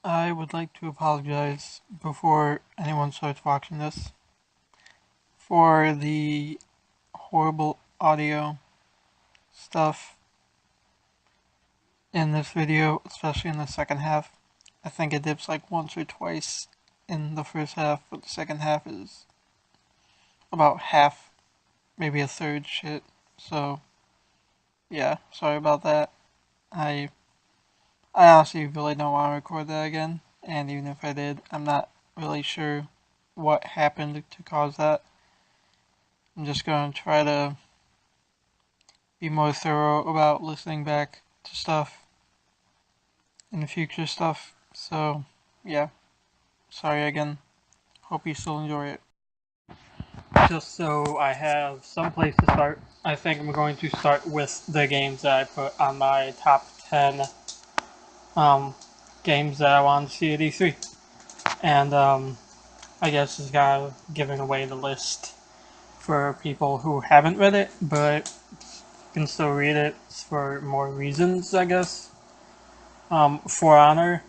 I would like to apologize before anyone starts watching this for the horrible audio stuff in this video, especially in the second half. I think it dips like once or twice in the first half, but the second half is about half, maybe a third shit. So, yeah, sorry about that. I I honestly really don't want to record that again, and even if I did, I'm not really sure what happened to cause that. I'm just going to try to be more thorough about listening back to stuff in the future stuff. So, yeah, sorry again. Hope you still enjoy it. Just so I have some place to start, I think I'm going to start with the games that I put on my top 10 um, games that I want to see at E3. And I guess it's kind of giving away the list for people who haven't read it, but can still read it for more reasons, I guess. For Honor,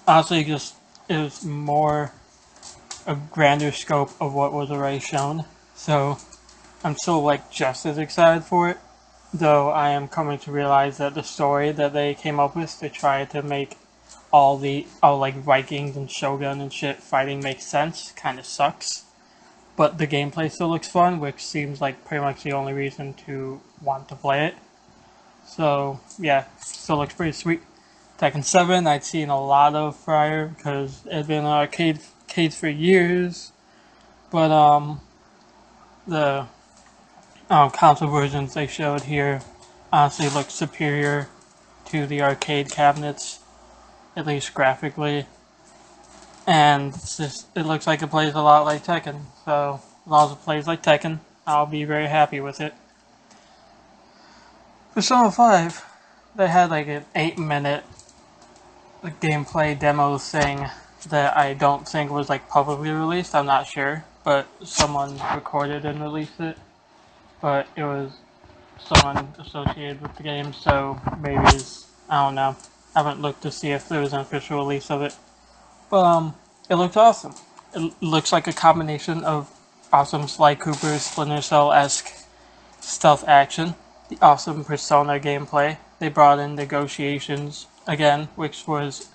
honestly, just it was more a grander scope of what was already shown. So I'm still like just as excited for it, though I am coming to realize that the story that they came up with to try to make all like Vikings and Shogun and shit fighting make sense kind of sucks. But the gameplay still looks fun, which seems like pretty much the only reason to want to play it. So yeah, still looks pretty sweet. Tekken 7, I'd seen a lot of prior because it had been on arcades for years, but the console versions they showed here honestly look superior to the arcade cabinets, at least graphically. And it looks like it plays a lot like Tekken. So as long as it plays like Tekken, I'll be very happy with it. Persona 5, they had like an 8-minute gameplay demo thing that I don't think was like publicly released. I'm not sure, but someone recorded and released it. But it was someone associated with the game, so maybe I don't know. I haven't looked to see if there was an official release of it. But it looked awesome. It looks like a combination of awesome Sly Cooper Splinter Cell-esque stealth action, the awesome Persona gameplay. They brought in negotiations again, which was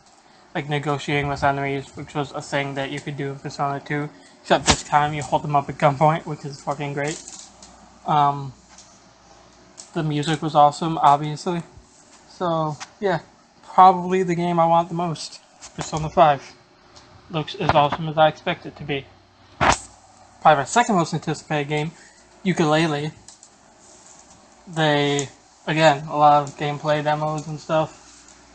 like negotiating with enemies, which was a thing that you could do in Persona 2. Except this time you hold them up at gunpoint, which is fucking great. Um, the music was awesome, obviously. So yeah, probably the game I want the most. Persona 5 looks as awesome as I expect it to be. Probably my second most anticipated game, Yooka-Laylee. They, again, a lot of gameplay demos and stuff.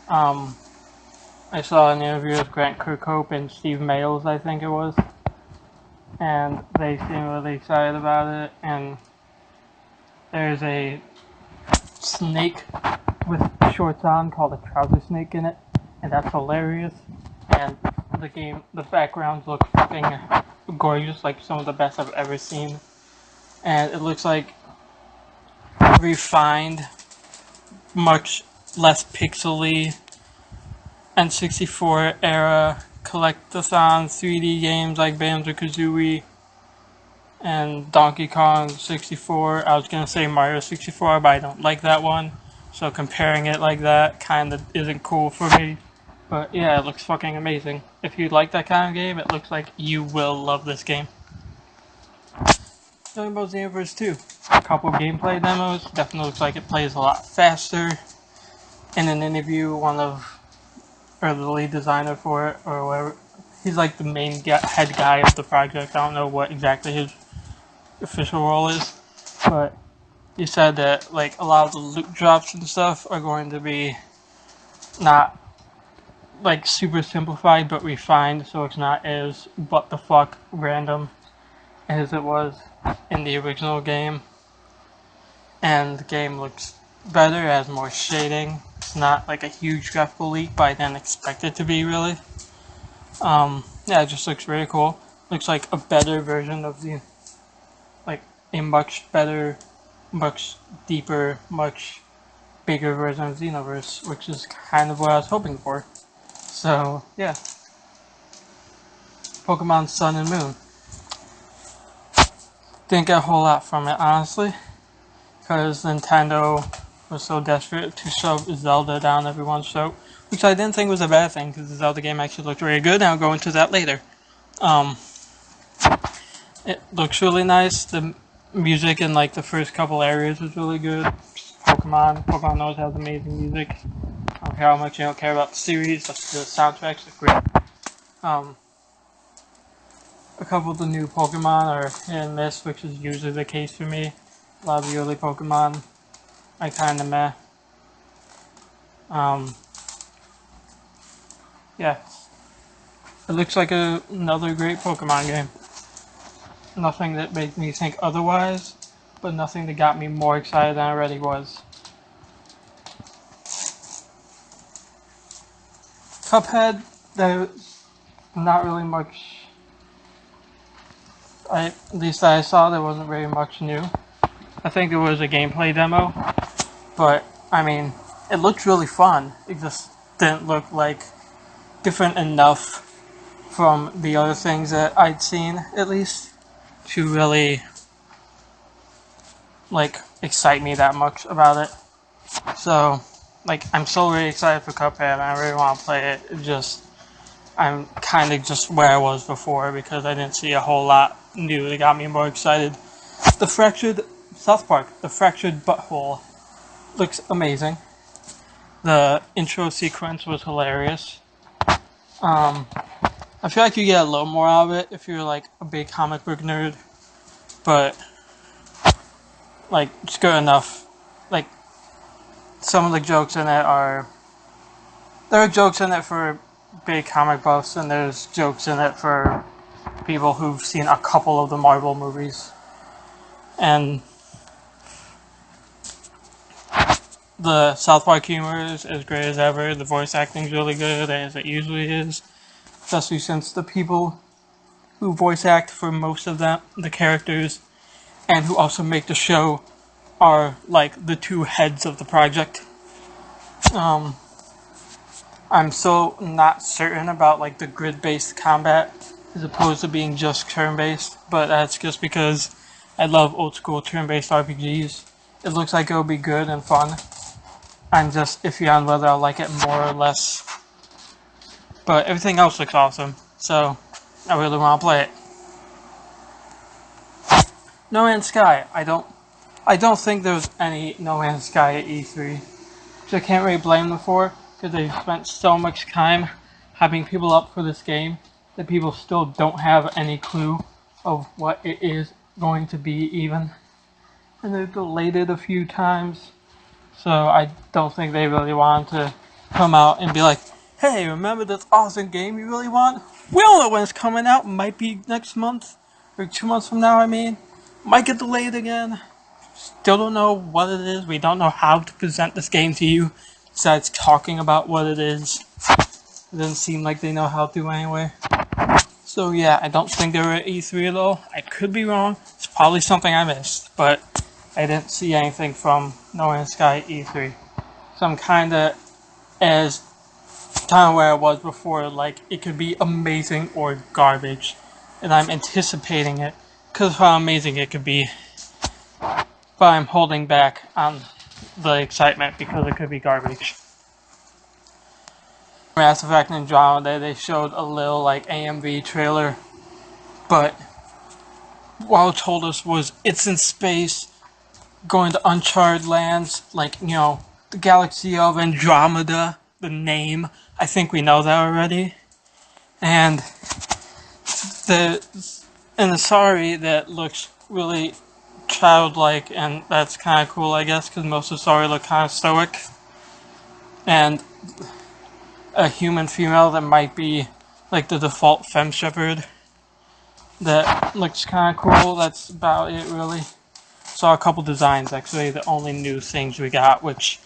I saw an interview with Grant Kirkhope and Steve Mayles, I think it was, and they seem really excited about it. And there's a snake with shorts on called a trouser snake in it, and that's hilarious. And the backgrounds look fucking gorgeous, like some of the best I've ever seen. And it looks like refined, much less pixely N64 era collectathon 3D games like Banjo-Kazooie and Donkey Kong 64. I was gonna say Mario 64, but I don't like that one. So comparing it like that kinda isn't cool for me. But yeah, it looks fucking amazing. If you like that kind of game, it looks like you will love this game. Talking about Xenoverse 2. A couple gameplay demos. Definitely looks like it plays a lot faster. In an interview, or the lead designer for it, or whatever, he's like the main head guy of the project. I don't know what exactly his official role is, but he said that like a lot of the loot drops and stuff are going to be not like super simplified but refined, so it's not as what the fuck random as it was in the original game. And the game looks better, has more shading. It's not like a huge graphical leap, but I didn't expect it to be really. Yeah, it just looks really cool. Looks like a better version of like a much better, much deeper, much bigger version of Xenoverse, which is kind of what I was hoping for. So, yeah. Pokemon Sun and Moon. Didn't get a whole lot from it, honestly, because Nintendo was so desperate to shove Zelda down everyone's throat, which I didn't think was a bad thing, because the Zelda game actually looked really good, and I'll go into that later. It looks really nice. The music in like the first couple areas was really good. Pokemon always has amazing music. I don't care how much you don't care about the series, the soundtracks are great. A couple of the new Pokemon are hit and miss, which is usually the case for me. A lot of the early Pokemon I kinda meh. Yeah. It looks like another great Pokemon game. Nothing that made me think otherwise, but nothing that got me more excited than I already was. Cuphead, there's not really much. At least I saw there wasn't very much new. I think there was a gameplay demo, but I mean, it looked really fun. It just didn't look like different enough from the other things that I'd seen, at least, to really like excite me that much about it. So, like, I'm so really excited for Cuphead. I really want to play it. I'm kind of just where I was before because I didn't see a whole lot new that got me more excited. South Park, the fractured butthole, looks amazing. The intro sequence was hilarious. I feel like you get a little more out of it if you're like a big comic book nerd, but like it's good enough. Like some of the jokes in it there are jokes in it for big comic buffs, and there's jokes in it for people who've seen a couple of the Marvel movies. And the South Park humor is as great as ever. The voice acting is really good, as it usually is. Especially since the people who voice act for most of the characters, and who also make the show, are like the two heads of the project. I'm so not certain about like the grid-based combat as opposed to being just turn-based, but that's just because I love old-school turn-based RPGs. It looks like it'll be good and fun. I'm just iffy on whether I'll like it more or less. But everything else looks awesome, so I really want to play it. No Man's Sky. I don't think there was any No Man's Sky at E3, which I can't really blame them for, because they've spent so much time hyping people up for this game that people still don't have any clue of what it is going to be even. And they've delayed it a few times, so I don't think they really wanted to come out and be like, hey, remember this awesome game you really want? We don't know when it's coming out. Might be next month, or 2 months from now, I mean. Might get delayed again. Still don't know what it is. We don't know how to present this game to you, besides talking about what it is. It doesn't seem like they know how to anyway. So yeah, I don't think they were at E3 at all. I could be wrong. It's probably something I missed, but I didn't see anything from No Man's Sky at E3. So I'm kinda where I was before, like it could be amazing or garbage, and I'm anticipating it because of how amazing it could be, but I'm holding back on the excitement because it could be garbage. Mass Effect Andromeda, they showed a little like AMV trailer, but what it told us was it's in space, going to uncharted lands, like, you know, the galaxy of Andromeda, the name. I think we know that already. And the Asari that looks really childlike, and that's kind of cool, I guess, because most of Asari look kind of stoic. And a human female that might be like the default femme shepherd. That looks kind of cool. That's about it, really. Saw a couple designs, actually, the only new things we got, which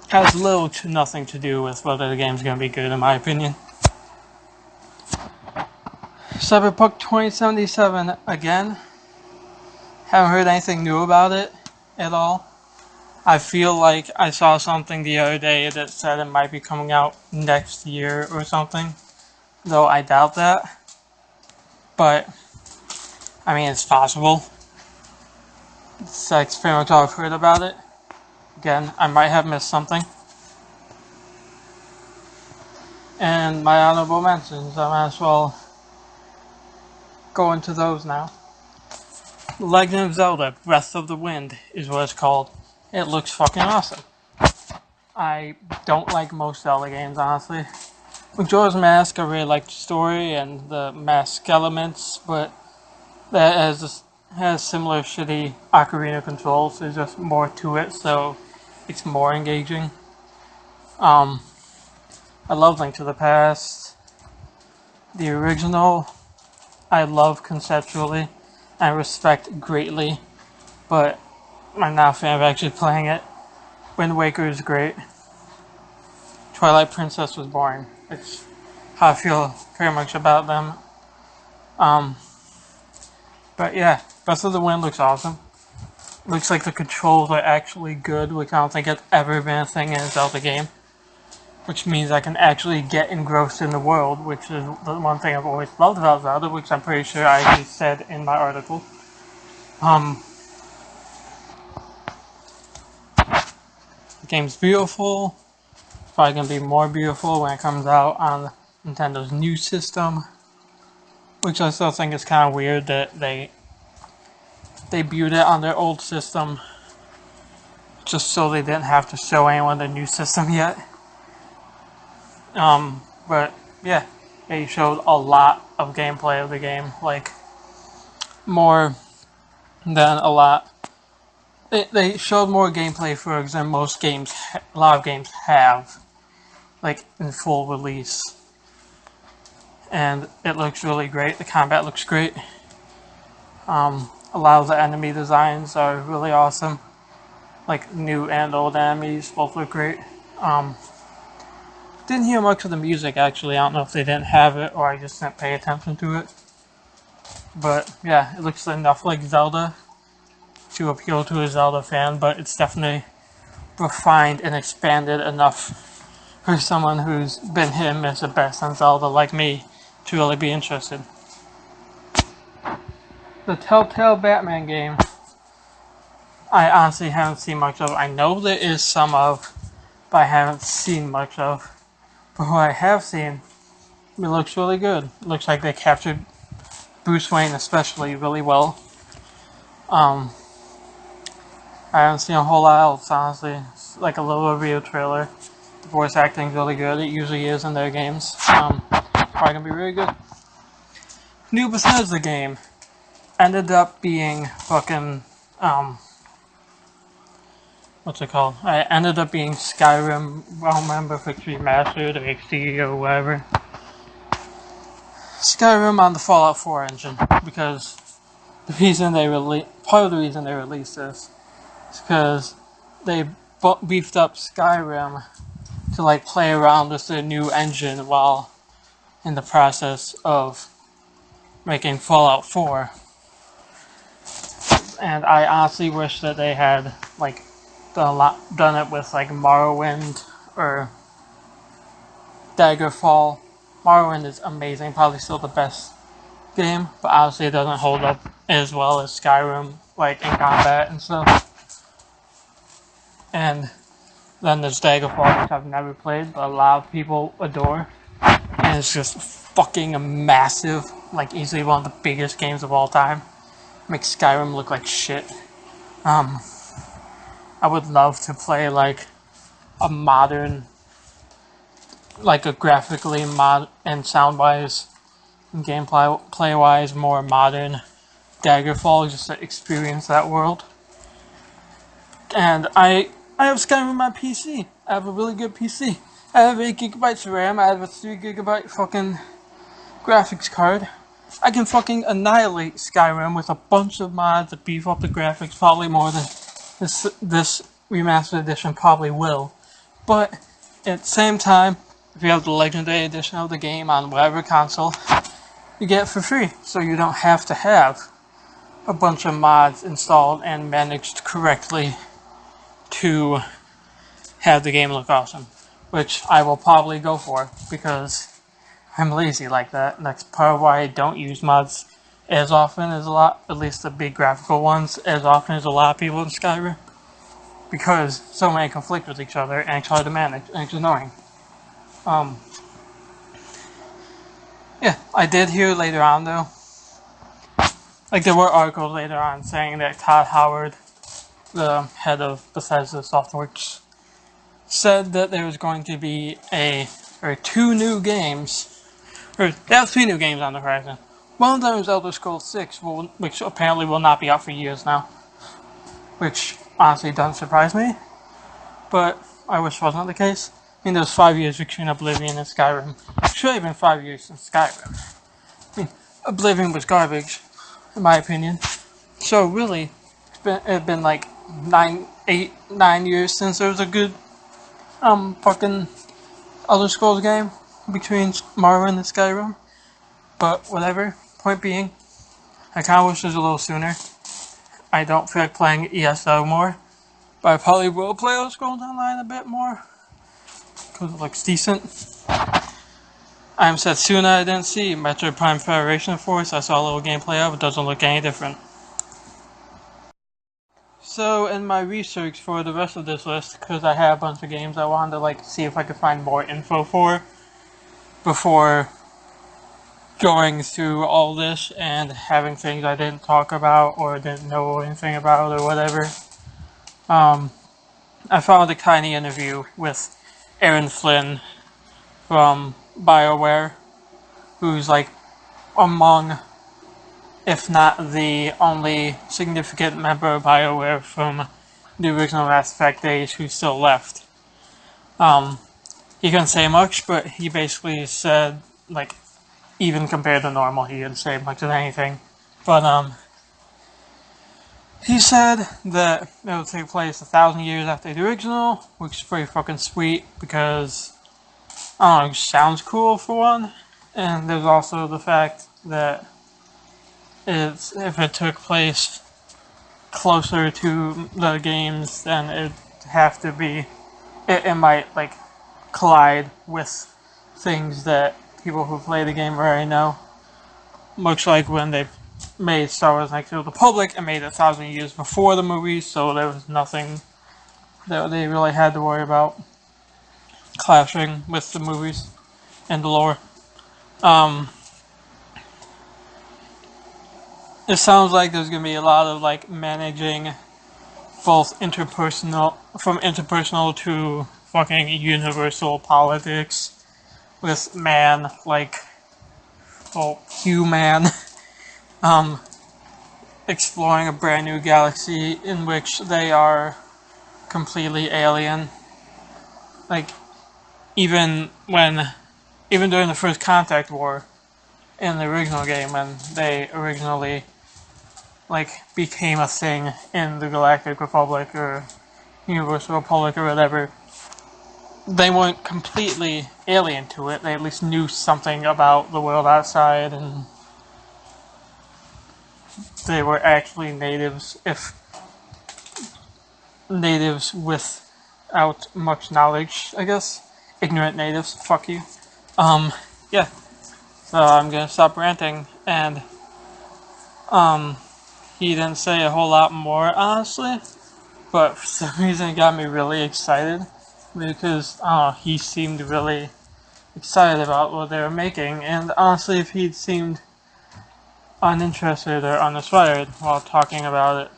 has little to nothing to do with whether the game's going to be good, in my opinion. Cyberpunk 2077, again. Haven't heard anything new about it at all. I feel like I saw something the other day that said it might be coming out next year or something, though I doubt that. But, I mean, it's possible. That's pretty much all I've heard about it. Again, I might have missed something. And my honorable mentions, I might as well go into those now. Legend of Zelda Breath of the Wind is what it's called. It looks fucking awesome. I don't like most Zelda games, honestly. Majora's Mask, I really like the story and the mask elements, but that has similar shitty ocarina controls. There's just more to it, so it's more engaging. I love Link to the Past. The original, I love conceptually. I respect greatly, but I'm not a fan of actually playing it. Wind Waker is great. Twilight Princess was boring. It's how I feel pretty much about them. But yeah, Breath of the Wind looks awesome. Looks like the controls are actually good, which I don't think it's ever been a thing in a Zelda game. Which means I can actually get engrossed in the world, which is the one thing I've always loved about Zelda, which I'm pretty sure I actually said in my article. The game's beautiful. Probably gonna be more beautiful when it comes out on Nintendo's new system. Which I still think is kind of weird that they debuted it on their old system just so they didn't have to show anyone the new system yet. But yeah, they showed a lot of gameplay of the game, like more than a lot. They showed more gameplay footage than most games, a lot of games have, like in full release. And it looks really great. The combat looks great. A lot of the enemy designs are really awesome. Like new and old enemies both look great. Didn't hear much of the music actually. I don't know if they didn't have it or I just didn't pay attention to it. But yeah, it looks enough like Zelda to appeal to a Zelda fan, but it's definitely refined and expanded enough for someone who's been hit and miss at best on Zelda like me to really be interested. The Telltale Batman game, I honestly haven't seen much of. I know there is some of, but I haven't seen much of. But what I have seen, it looks really good. It looks like they captured Bruce Wayne especially really well. I haven't seen a whole lot else, honestly. It's like a little review trailer. The voice acting's really good. It usually is in their games. Probably gonna be really good. New Bethesda game ended up being fucking what's it called? It ended up being Skyrim. I don't remember if it's remastered or HD or whatever. Skyrim on the Fallout 4 engine, because the reason they part of the reason they released this is because they beefed up Skyrim to like play around with their new engine while in the process of making Fallout 4. And I honestly wish that they had like done it with like Morrowind or Daggerfall. Morrowind is amazing, probably still the best game, but obviously it doesn't hold up as well as Skyrim, like in combat and stuff. And then there's Daggerfall, which I've never played, but a lot of people adore. And it's just fucking massive, like easily one of the biggest games of all time. Makes Skyrim look like shit. I would love to play like a modern, like a graphically and sound-wise, and gameplay-wise more modern Daggerfall, just to experience that world. And I have Skyrim on my PC. I have a really good PC. I have 8 gigabytes of RAM. I have a 3 gigabyte fucking graphics card. I can fucking annihilate Skyrim with a bunch of mods that beef up the graphics, probably more than this remastered edition probably will. But at the same time, if you have the Legendary Edition of the game on whatever console, you get it for free. So you don't have to have a bunch of mods installed and managed correctly to have the game look awesome, which I will probably go for because I'm lazy like that, and that's part of why I don't use mods as often as at least the big graphical ones, as often as a lot of people in Skyrim, because so many conflict with each other and it's hard to manage and it's annoying. Yeah, I did hear later on though, like there were articles later on saying that Todd Howard, the head of Bethesda Softworks, said that there was going to be two new games, or there are 3 new games on the horizon. One of them is Elder Scrolls 6, which apparently will not be out for years now, which honestly doesn't surprise me, but I wish wasn't the case. I mean, there's 5 years between Oblivion and Skyrim. It should have been 5 years since Skyrim. I mean, Oblivion was garbage, in my opinion. So really, it's been like 9 years since there was a good fucking Elder Scrolls game between Morrowind and Skyrim. But whatever. Point being, I kind of wish it was a little sooner. I don't feel like playing ESO more, but I probably will play Elder Scrolls Online a bit more because it looks decent. I'm Setsuna. I didn't see Metroid Prime Federation Force. I saw a little gameplay of it. Doesn't look any different. So in my research for the rest of this list, because I have a bunch of games I wanted to see if I could find more info for before going through all this and having things I didn't talk about or didn't know anything about or whatever. I found a tiny interview with Aaron Flynn from BioWare, who's among, if not the only significant member of BioWare from the original Mass Effect days who's still left. He couldn't say much, but he basically said, even compared to normal, he didn't say much of anything. But, he said that it will take place 1,000 years after the original, which is pretty fucking sweet because, I don't know, it sounds cool for one. And there's also the fact that if it took place closer to the games, then it'd have to be, it might, collide with things that people who play the game already know. Much like when they made Star Wars Knights of the Republic and made it 1,000 years before the movies, so there was nothing that they really had to worry about clashing with the movies and the lore. It sounds like there's going to be a lot of managing both from interpersonal to fucking universal politics with man, human, exploring a brand new galaxy in which they are completely alien. Even during the first Contact War in the original game, when they originally became a thing in the Galactic Republic or Universal Republic or whatever, they weren't completely alien to it. They at least knew something about the world outside, and they were actually natives, if natives without much knowledge, I guess. Ignorant natives, fuck you. Yeah. So I'm gonna stop ranting, and he didn't say a whole lot more, honestly, but for some reason it got me really excited, because, he seemed really excited about what they were making, and honestly, if he'd seemed uninterested or uninspired while talking about it,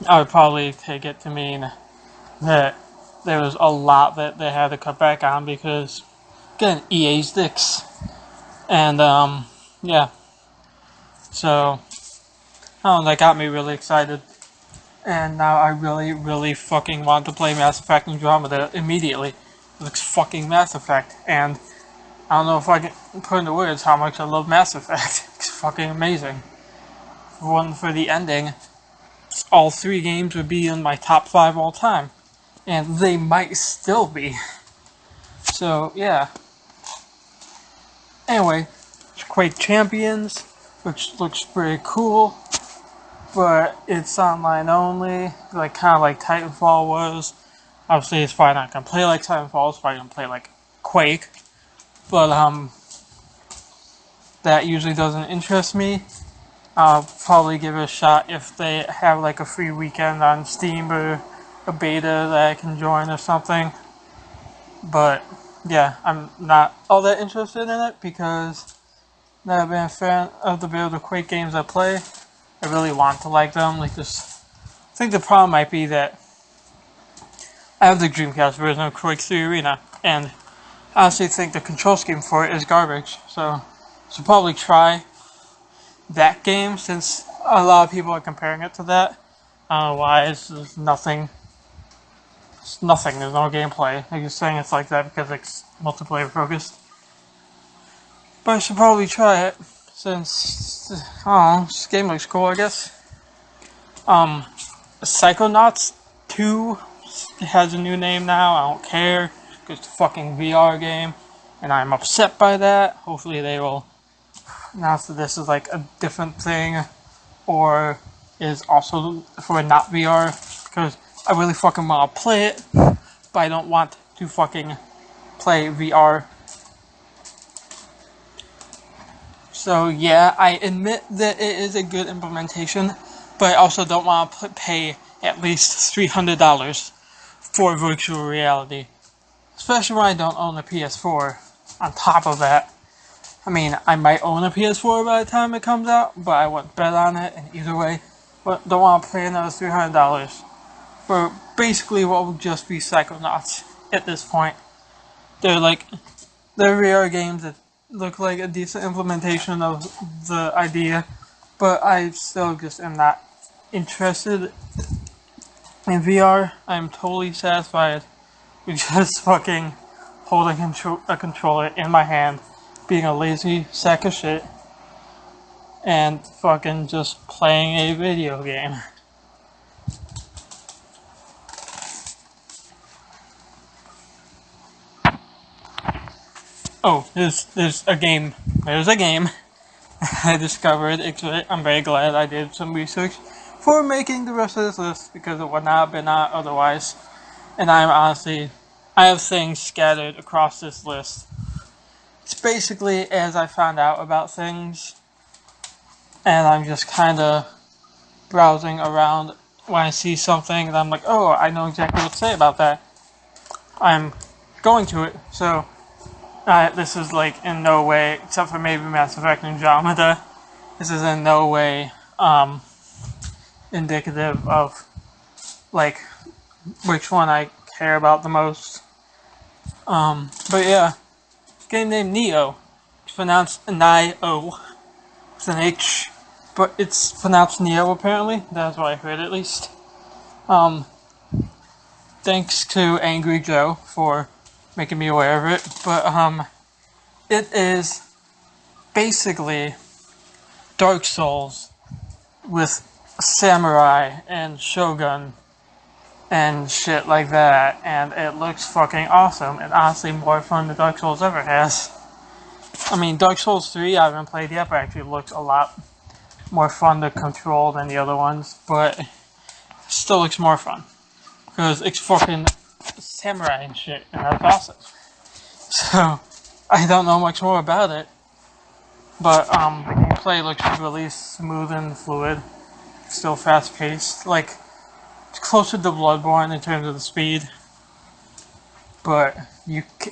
I would probably take it to mean that there was a lot that they had to cut back on because, again, EA's dicks. And, yeah. So, that got me really excited. And now I really, really fucking want to play Mass Effect Andromeda immediately. It looks fucking Mass Effect. And I don't know if I can put into words how much I love Mass Effect. It's fucking amazing. For the ending, all 3 games would be in my top 5 all time. And they might still be. So, yeah. Anyway, Quake Champions, which looks pretty cool. but it's online only, like kind of like Titanfall was. Obviously, it's probably not gonna play like Titanfall. It's probably gonna play like Quake, but that usually doesn't interest me. I'll probably give it a shot if they have like a free weekend on Steam or a beta that I can join or something. But yeah, I'm not all that interested in it because I've never been a fan of the build of Quake games I play. I really want to like them. Like this, I think the problem might be that I have the Dreamcast version of Quake 3 Arena, and I honestly think the control scheme for it is garbage. So I should probably try that game since a lot of people are comparing it to that. I don't know why. It's nothing. It's nothing. There's no gameplay. They're just saying it's like that because it's multiplayer focused. But I should probably try it since I don't know. This game looks cool, I guess. Psychonauts 2 has a new name now. I don't care. It's a fucking VR game, and I'm upset by that. Hopefully they will announce that this is like a different thing, or is also for not VR, because I really fucking want to play it, but I don't want to fucking play VR. So yeah, I admit that it is a good implementation, but I also don't want to pay at least $300 for virtual reality. Especially when I don't own a PS4. On top of that, I mean, I might own a PS4 by the time it comes out, but I wouldn't bet on it, and either way, but don't want to pay another $300 for basically what will just be Psychonauts at this point. They're VR games that look like a decent implementation of the idea, but I still just am not interested in VR. I'm totally satisfied with just fucking holding a controller in my hand, being a lazy sack of shit, and fucking just playing a video game. Oh, there's a game. There's a game I discovered. I'm very glad I did some research for making the rest of this list because it would not have been out otherwise. And I have things scattered across this list. It's basically as I found out about things, and I'm just kind of browsing around when I see something, and I'm like, oh, I know exactly what to say about that. I'm going to it, so this is like in no way, except for maybe Mass Effect Andromeda, this is in no way indicative of like which one I care about the most. But yeah, game named Neo. It's pronounced Nio. It's an H, but it's pronounced Neo apparently. That's what I heard at least. Thanks to Angry Joe for making me aware of it. But it is basically Dark Souls with samurai and shogun and shit like that, and it looks fucking awesome, and honestly more fun than Dark Souls ever has. I mean, Dark Souls 3 I haven't played yet, but actually looks a lot more fun to control than the other ones, but it still looks more fun, because it's fucking samurai and shit, and that's awesome. So, I don't know much more about it, but the gameplay looks really smooth and fluid, still fast paced, like, it's closer to Bloodborne in terms of the speed, but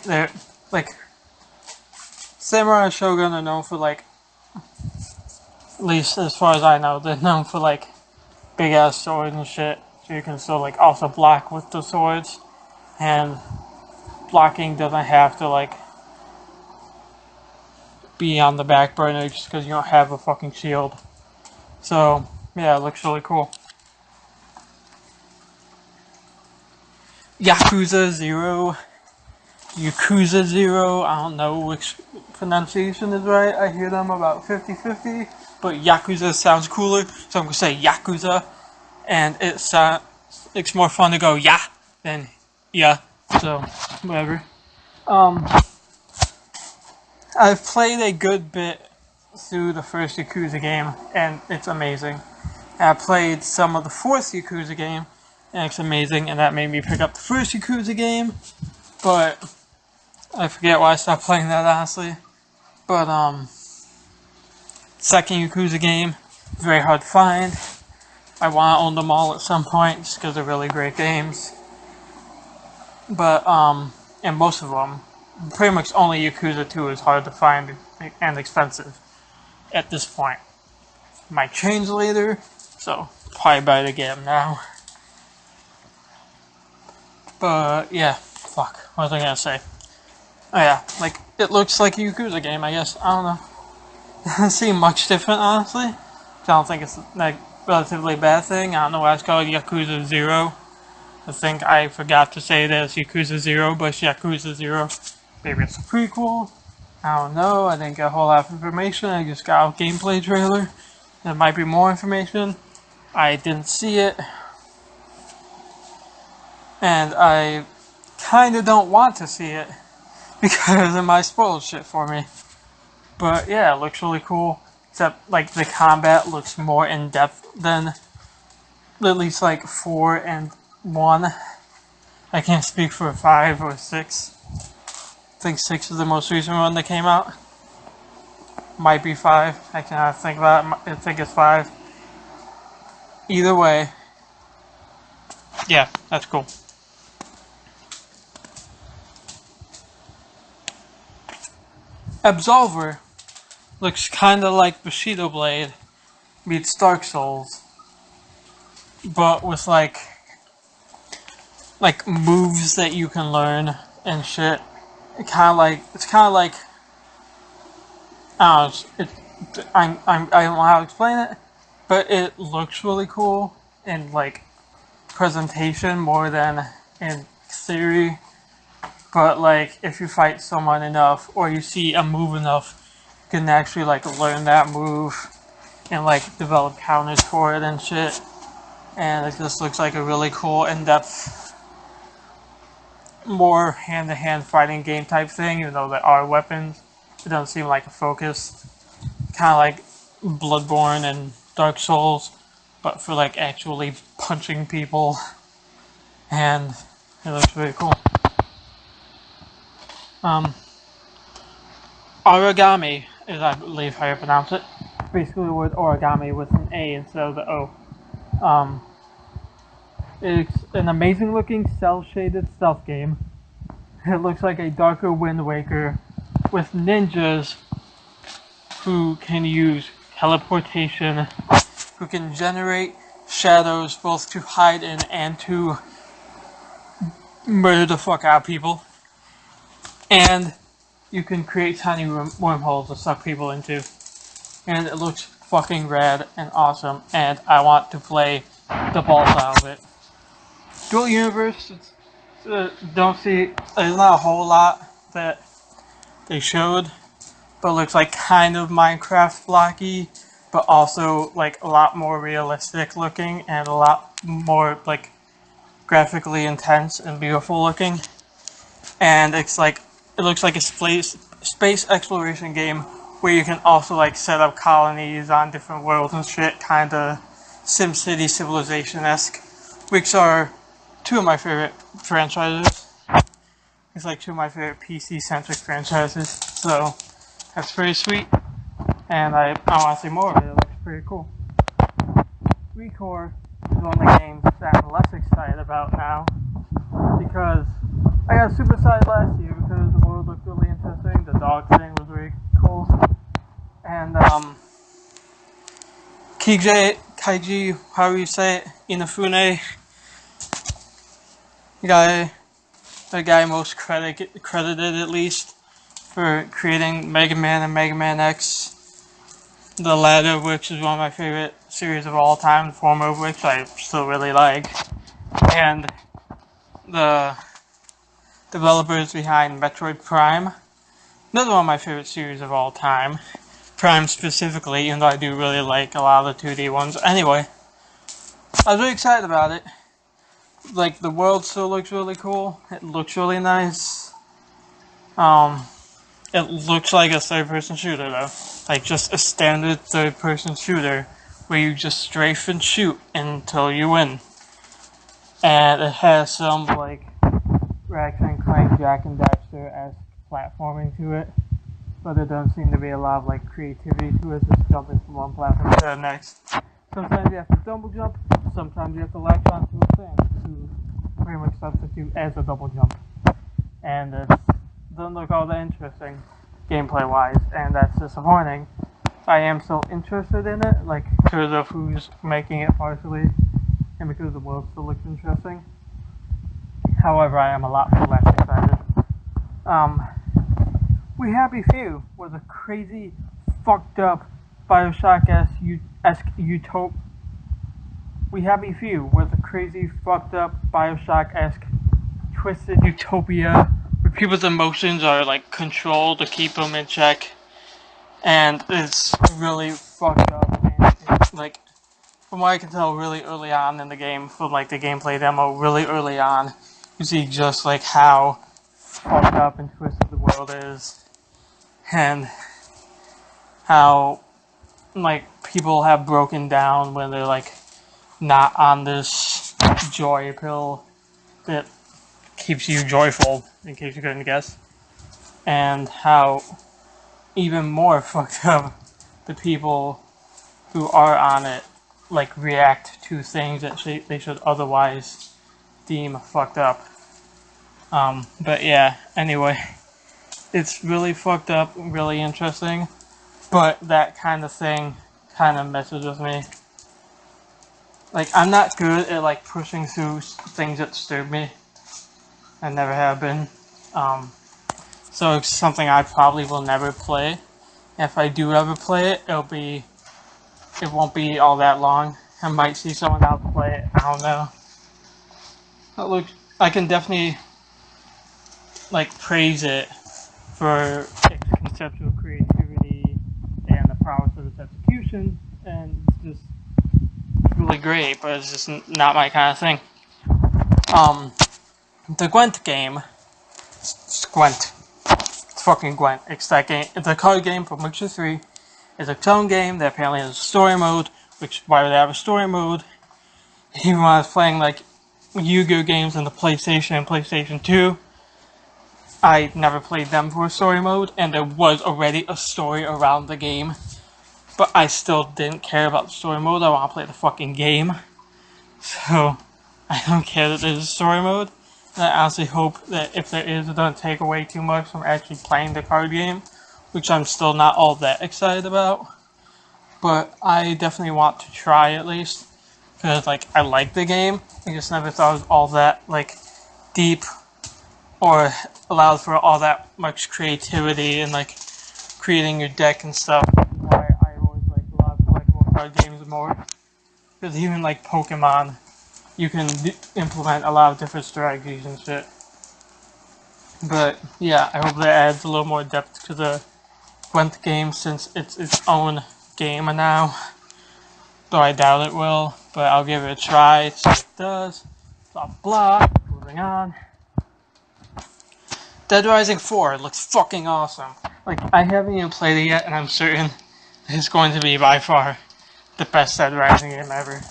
they're like Samurai and Shogun are known for like, at least as far as I know, they're known for like big ass swords and shit. So you can still like also block with the swords, and blocking doesn't have to like be on the back burner just because you don't have a fucking shield. So yeah, it looks really cool. Yakuza 0, I don't know which pronunciation is right, I hear them about 50-50, but Yakuza sounds cooler, so I'm gonna say Yakuza, and it's more fun to go ya than yeah, so whatever. I've played a good bit through the first Yakuza game, and it's amazing. And I played some of the fourth Yakuza game, and it's amazing, and that made me pick up the first Yakuza game, but I forget why I stopped playing that, honestly. But, second Yakuza game, very hard to find. I want to own them all at some point, just because they're really great games. But, and most of them, pretty much only Yakuza 2 is hard to find and expensive at this point. Might change later, so probably better to get them now. But, yeah, fuck, what was I gonna say? Oh yeah, like, it looks like a Yakuza game, I guess. I don't know. It doesn't seem much different, honestly. I don't think it's like relatively bad thing. I don't know why it's called Yakuza 0. I think I forgot to say that it's Yakuza 0, but it's Yakuza 0. Maybe it's a prequel. I don't know. I didn't get a whole lot of information. I just got a gameplay trailer. There might be more information. I didn't see it. And I kind of don't want to see it because it might spoil shit for me. But yeah, it looks really cool. Except, like, the combat looks more in-depth than at least, like, 4 and 1. I can't speak for 5 or 6. I think 6 is the most recent one that came out. Might be 5. I cannot think about it. I think it's 5. Either way. Yeah, that's cool. Absolver looks kinda like Bushido Blade meets Dark Souls, but with like moves that you can learn and shit. It's kind of like I don't know. I don't know how to explain it, but it looks really cool in like presentation more than in theory. But like if you fight someone enough or you see a move enough, you can actually like learn that move and like develop counters for it and shit. And it just looks like a really cool, in-depth, more hand-to-hand fighting game type thing, even though there are weapons. It doesn't seem like a focus. Kind of like Bloodborne and Dark Souls, but for like actually punching people. And it looks really cool. Origami is, I believe, how you pronounce it. Basically the word origami with an A instead of the O. It's an amazing looking cel-shaded stealth game. It looks like a darker Wind Waker with ninjas who can use teleportation, who can generate shadows both to hide in and to murder the fuck out of people. And you can create tiny wormholes to suck people into. And it looks fucking rad and awesome, and I want to play the balls out of it. Dual Universe, don't see, there's not a whole lot that they showed, but it looks like kind of Minecraft blocky, but also like a lot more realistic looking and a lot more like graphically intense and beautiful looking. And it's like, it looks like a space exploration game where you can also like set up colonies on different worlds and shit, kinda SimCity Civilization-esque, which are two of my favorite franchises. It's like two of my favorite PC-centric franchises, so that's pretty sweet, and I want to see more of it. It looks pretty cool. Recore is one of the games that I'm less excited about now, because I got super excited last year because the world looked really interesting, the dog thing was really cool, and Kaiji, however you say it, Inafune, the guy most credited at least for creating Mega Man and Mega Man X, the latter of which is one of my favorite series of all time, the former of which I still really like, and the developers behind Metroid Prime, another one of my favorite series of all time, Prime specifically, even though I do really like a lot of the 2D ones. Anyway, I was really excited about it. Like, the world still looks really cool. It looks really nice. It looks like a third-person shooter, though. Like, just a standard third-person shooter where you just strafe and shoot until you win. And it has some like Ratchet and Clank, Jack and Daxter-esque platforming to it, but there doesn't seem to be a lot of like creativity to it, just jumping from one platform to the next. Sometimes you have to double jump, sometimes you have to latch onto a thing to pretty much substitute as a double jump. And it doesn't look all that interesting gameplay wise, and that's disappointing. I am still interested in it, like because of who's making it partially, and because the world still looks interesting. However, I am a lot less excited. We Happy Few was a crazy, fucked up Bioshock-esque utopia. We Happy Few was a crazy, fucked up Bioshock-esque twisted utopia where people's emotions are like controlled to keep them in check, and it's really fucked up. And it's, like, from what I can tell, really early on in the game, from like the gameplay demo, really early on, you see just like how fucked up and twisted the world is, and how like people have broken down when they're like not on this joy pill that keeps you joyful, in case you couldn't guess, and how even more fucked up the people who are on it like react to things that they should otherwise deem fucked up. But yeah, anyway, it's really fucked up, really interesting, but that kind of thing kind of messes with me. Like, I'm not good at like pushing through things that disturb me. I never have been. So it's something I probably will never play. If I do ever play it, it won't be all that long. I might see someone else play it. I don't know. But look, I can definitely like praise it for its conceptual creativity and the prowess of its execution, and it's just really great. But it's just not my kind of thing. The Gwent game. It's Gwent. It's fucking Gwent. It's that game. It's a card game from Witcher 3. It's a tone game that apparently has a story mode. Which, why would they have a story mode? Even when I was playing like Yu-Gi-Oh games on the PlayStation and PlayStation 2, I never played them for a story mode, and there was already a story around the game. But I still didn't care about the story mode. I want to play the fucking game. So, I don't care that there's a story mode. And I honestly hope that if there is, it doesn't take away too much from actually playing the card game, which I'm still not all that excited about. But I definitely want to try at least, because like I like the game. I just never thought it was all that like deep or allowed for all that much creativity and like creating your deck and stuff. Why I always like a lot of collectible card games more. Because even like Pokemon, you can implement a lot of different strategies and shit. But yeah, I hope that adds a little more depth to the Gwent game, since it's its own game now. Though I doubt it will, but I'll give it a try, see what it does. Blah blah. Moving on. Dead Rising 4 looks fucking awesome. Like, I haven't even played it yet, and I'm certain it's going to be by far the best Dead Rising game ever.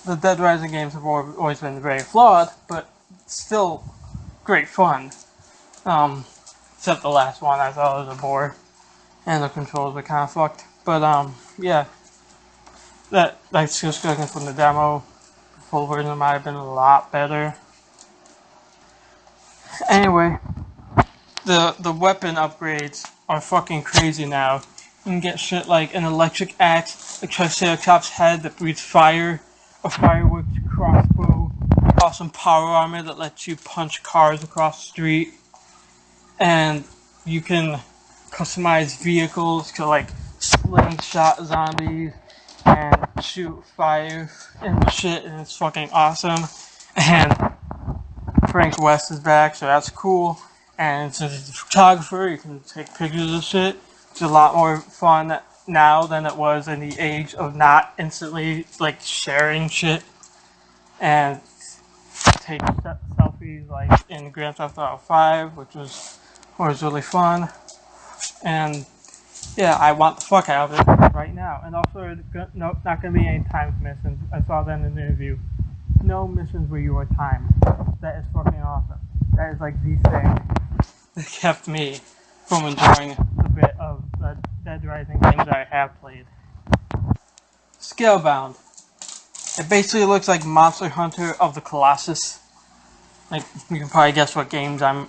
The Dead Rising games have always been very flawed, but still great fun. Except the last one, I thought it was a bore, and the controls were kind of fucked. But yeah, that's just looking from the demo. The full version might have been a lot better. Anyway, the weapon upgrades are fucking crazy now. You can get shit like an electric axe, a Triceratops head that breathes fire, a fireworks crossbow, awesome power armor that lets you punch cars across the street, and you can customize vehicles to like slingshot zombies and shoot fire and shit, and it's fucking awesome. And Frank West is back, so that's cool. And since he's a photographer, you can take pictures of shit. It's a lot more fun now than it was in the age of not instantly like sharing shit and take selfies like in Grand Theft Auto 5, which was really fun. And Yeah, I want the fuck out of it right now. And also, no, not gonna be any timed missions. I saw that in an interview. No missions where you are timed. That is fucking awesome. That is like the thing that kept me from enjoying the bit of the Dead Rising games I have played. Scalebound. It basically looks like Monster Hunter of the Colossus. Like, you can probably guess what games I'm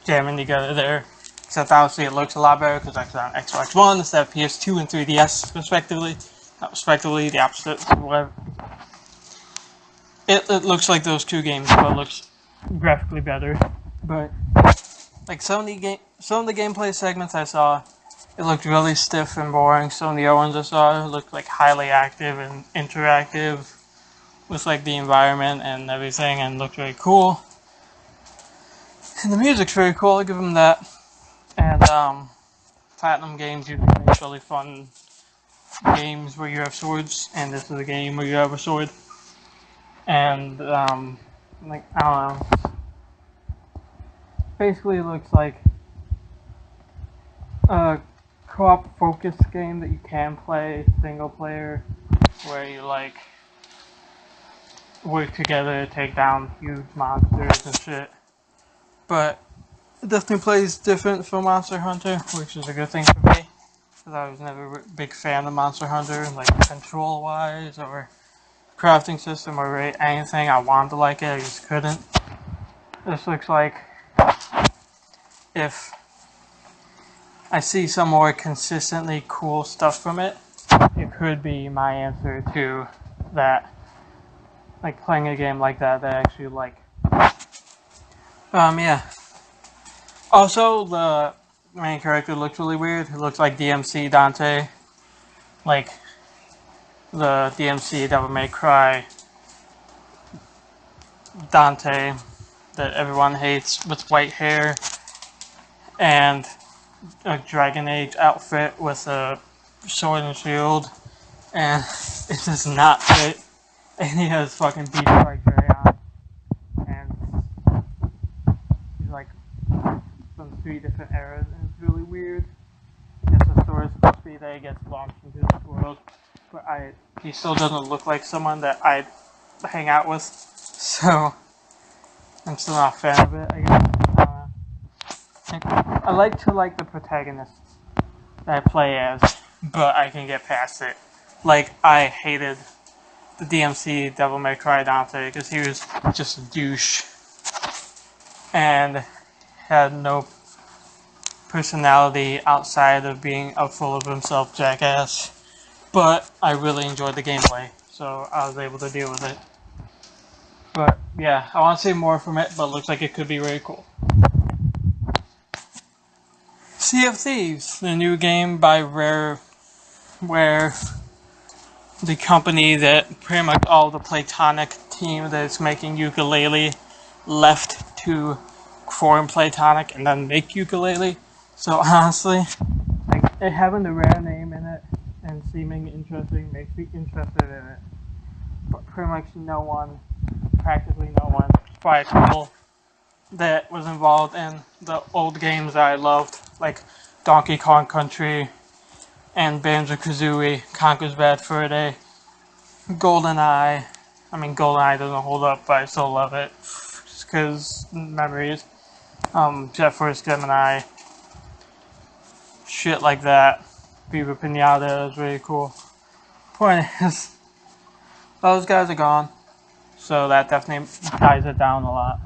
jamming together there. Except obviously it looks a lot better because it's on Xbox One instead of PS2 and 3DS respectively. Not respectively, the opposite. Whatever. It looks like those two games, but it looks graphically better. But like some of the gameplay segments I saw, it looked really stiff and boring. Some of the other ones I saw looked like highly active and interactive with like the environment and everything, and looked really cool. And the music's very cool. I give them that. And Platinum Games usually make really fun games where you have swords, and this is a game where you have a sword. And like I don't know, basically looks like a co-op focused game that you can play single player, where you like work together to take down huge monsters and shit. But it definitely plays different from Monster Hunter, which is a good thing for me, because I was never a big fan of Monster Hunter, like control wise or crafting system or anything. I wanted to like it, I just couldn't. This looks like if I see some more consistently cool stuff from it, it could be my answer to that. Like playing a game like that I actually like. Yeah. Also, the main character looks really weird. It looks like DMC Dante. Like the DMC Devil May Cry Dante that everyone hates with white hair and a Dragon Age outfit with a sword and shield. And it does not fit. And he has fucking beef like Dre on. And he's like from 3 different eras, and it's really weird. Yes, the story is supposed to be that he gets launched into this world, but he still doesn't look like someone that I'd hang out with, so I'm still not a fan of it, I guess. I like to like the protagonists that I play as, but I can get past it. Like, I hated the DMC Devil May Cry Dante because he was just a douche and had no personality outside of being a full of himself jackass. But I really enjoyed the gameplay, so I was able to deal with it. But yeah, I want to see more from it, but it looks like it could be really cool. Sea of Thieves, the new game by Rare, where the company that pretty much all the Platonic team that is making yooka-laylee left to form Platonic and then make yooka-laylee. So honestly, like, it having the Rare name in it and seeming interesting makes me interested in it. But pretty much practically no one, probably a couple that was involved in the old games that I loved, like Donkey Kong Country and Banjo-Kazooie, Conker's Bad Fur Day, GoldenEye. I mean, GoldenEye doesn't hold up, but I still love it, just because memories. Jet Force Gemini, shit like that. Viva Pinata is really cool. Point is, those guys are gone, so that definitely ties it down a lot.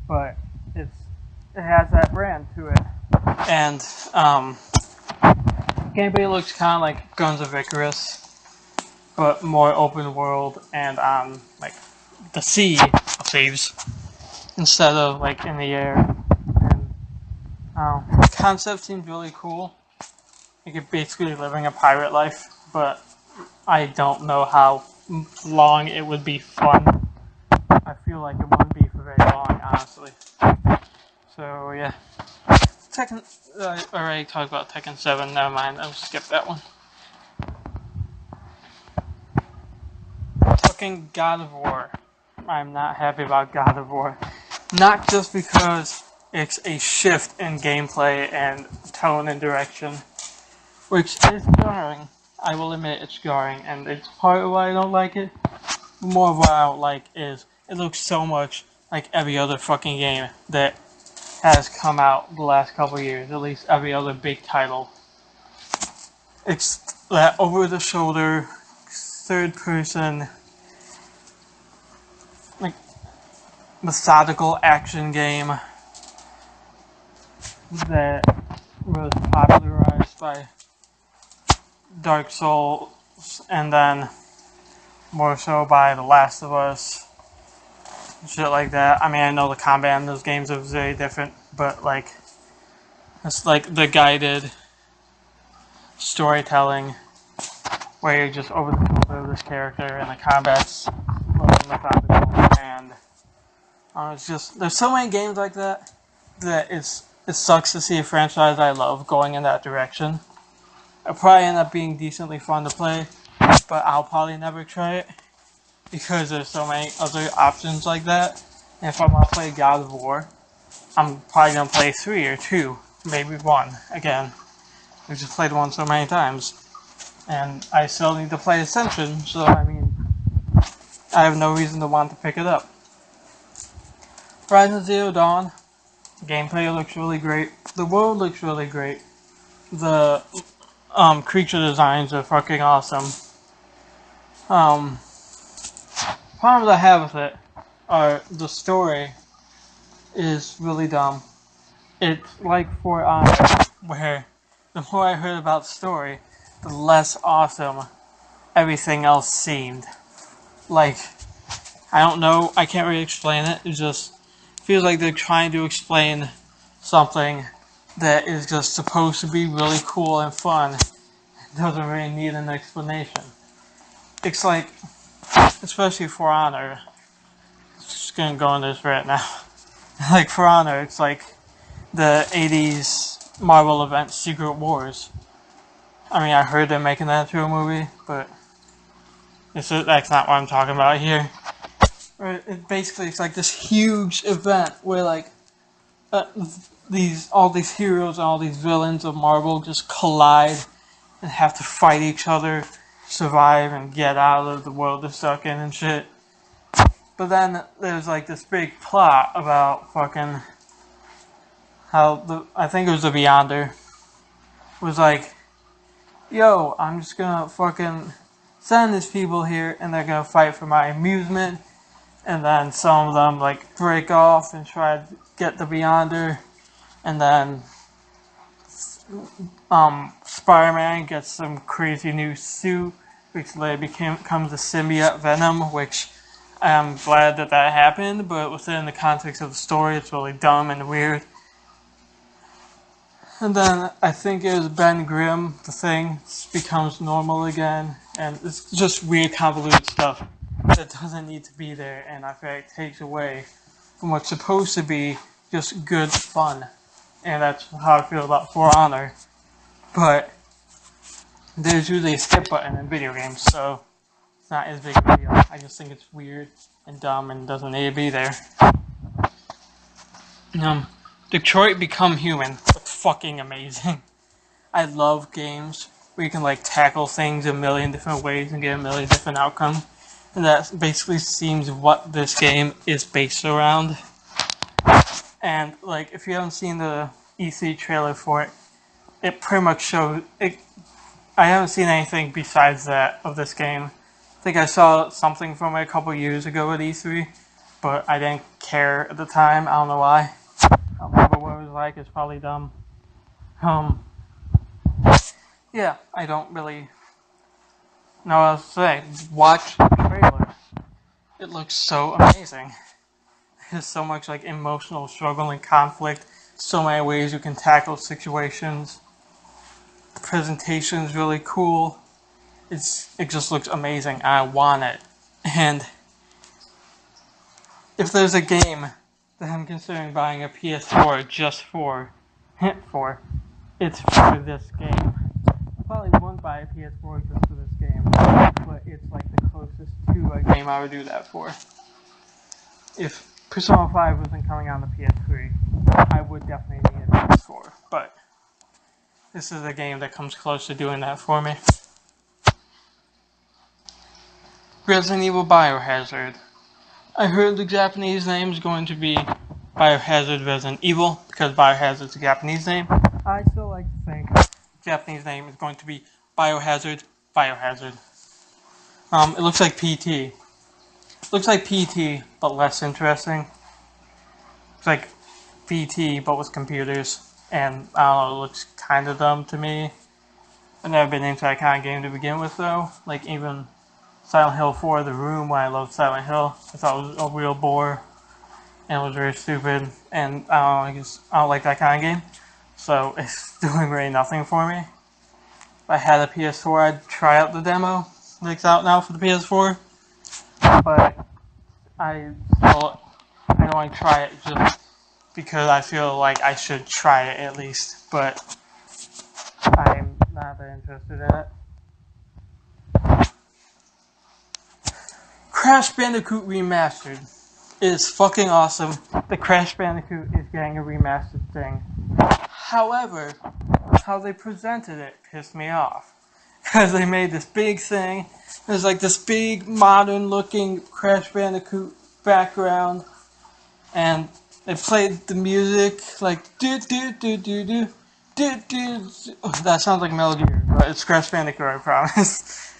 But it has that brand to it, and gameplay looks kind of like Guns of Icarus, but more open world and on like the sea of thieves instead of like in the air. And the concept seems really cool. You're basically living a pirate life, but I don't know how long it would be fun. I feel like it wouldn't be for very long, honestly. So yeah. Tekken. I already talked about Tekken 7. Never mind. I'll skip that one. God of War. I'm not happy about God of War. Not just because It's a shift in gameplay and tone and direction, which is jarring. I will admit it's jarring, and it's part of why I don't like it. More of what I don't like is it looks so much like every other fucking game that has come out the last couple years, at least every other big title. It's that over-the-shoulder, third-person, like, methodical action game that was popularized by Dark Souls and then more so by The Last of Us, shit like that. I mean, I know the combat in those games is very different, but like, it's like the guided storytelling where you're just over the shoulder of this character and the combat's methodical, and it's just, there's so many games like that it sucks to see a franchise I love going in that direction. It'll probably end up being decently fun to play, but I'll probably never try it because there's so many other options like that. And if I want to play God of War, I'm probably going to play 3 or 2, maybe 1 again. We've just played 1 so many times. And I still need to play Ascension, so I mean, I have no reason to want to pick it up. Horizon Zero Dawn, gameplay looks really great. The world looks really great. The creature designs are fucking awesome. Problems I have with it are the story is really dumb. It's like For Honor, where the more I heard about the story, the less awesome everything else seemed. Like, I don't know, I can't really explain it. It just feels like they're trying to explain something that is just supposed to be really cool and fun. It doesn't really need an explanation. It's like, especially For Honor, just gonna go on this right now. Like For Honor, it's like the 80s Marvel event Secret Wars. I mean, I heard they're making that into a movie, but that's not what I'm talking about here. It's like this huge event where like all these heroes and all these villains of Marvel just collide and have to fight each other, survive, and get out of the world they're stuck in and shit. But then there's like this big plot about fucking how I think it was the Beyonder was like, yo, I'm just gonna fucking send these people here and they're gonna fight for my amusement. And then some of them like break off and try to get the Beyonder. And then Spider-Man gets some crazy new suit, which later becomes the symbiote Venom, which I'm glad that happened, but within the context of the story, it's really dumb and weird. And then I think it was Ben Grimm, the Thing, becomes normal again, and it's just weird, convoluted stuff that doesn't need to be there, and I feel like it takes away from what's supposed to be just good fun. And that's how I feel about For Honor. But there's usually a skip button in video games, so it's not as big of a deal. I just think it's weird and dumb and doesn't need to be there. Detroit Become Human looks fucking amazing. I love games where you can like tackle things a million different ways and get a million different outcomes. And that basically seems what this game is based around. And like, if you haven't seen the E3 trailer for it, it pretty much shows it. I haven't seen anything besides that of this game. I think I saw something from it a couple years ago at E3, but I didn't care at the time. I don't know why. I don't remember what it was like. It's probably dumb. Yeah, I don't really know what else to say. Watch the trailer. It looks so amazing. There's so much like emotional struggle and conflict. So many ways you can tackle situations. The presentation is really cool. It just looks amazing. I want it. And if there's a game that I'm considering buying a PS4 just for, it's for this game. I probably won't buy a PS4 just for this game, but it's like the closest to a game I would do that for. If Persona 5 wasn't coming on the PS3, I would definitely need a PS4. But this is a game that comes close to doing that for me. Resident Evil Biohazard. I heard the Japanese name is going to be Biohazard Resident Evil because Biohazard is a Japanese name. I still like to think the Japanese name is going to be Biohazard. It looks like PT. Looks like PT, but less interesting. It's like PT, but with computers. And I don't know, it looks kind of dumb to me. I've never been into that kind of game to begin with, though. Like, even Silent Hill 4, The Room, when I loved Silent Hill, I thought it was a real bore. And it was very stupid. And I don't like that kind of game. So, it's doing really nothing for me. If I had a PS4, I'd try out the demo. It's out now for the PS4. But I don't want to try it just because I feel like I should try it at least, but I'm not that interested in it. Crash Bandicoot Remastered is fucking awesome. The Crash Bandicoot is getting a remastered thing. However, how they presented it pissed me off. Because they made this big thing. There's like this big modern looking Crash Bandicoot background. And they played the music like do do do do do do do. Oh, that sounds like Metal Gear, but it's Crash Bandicoot, I promise.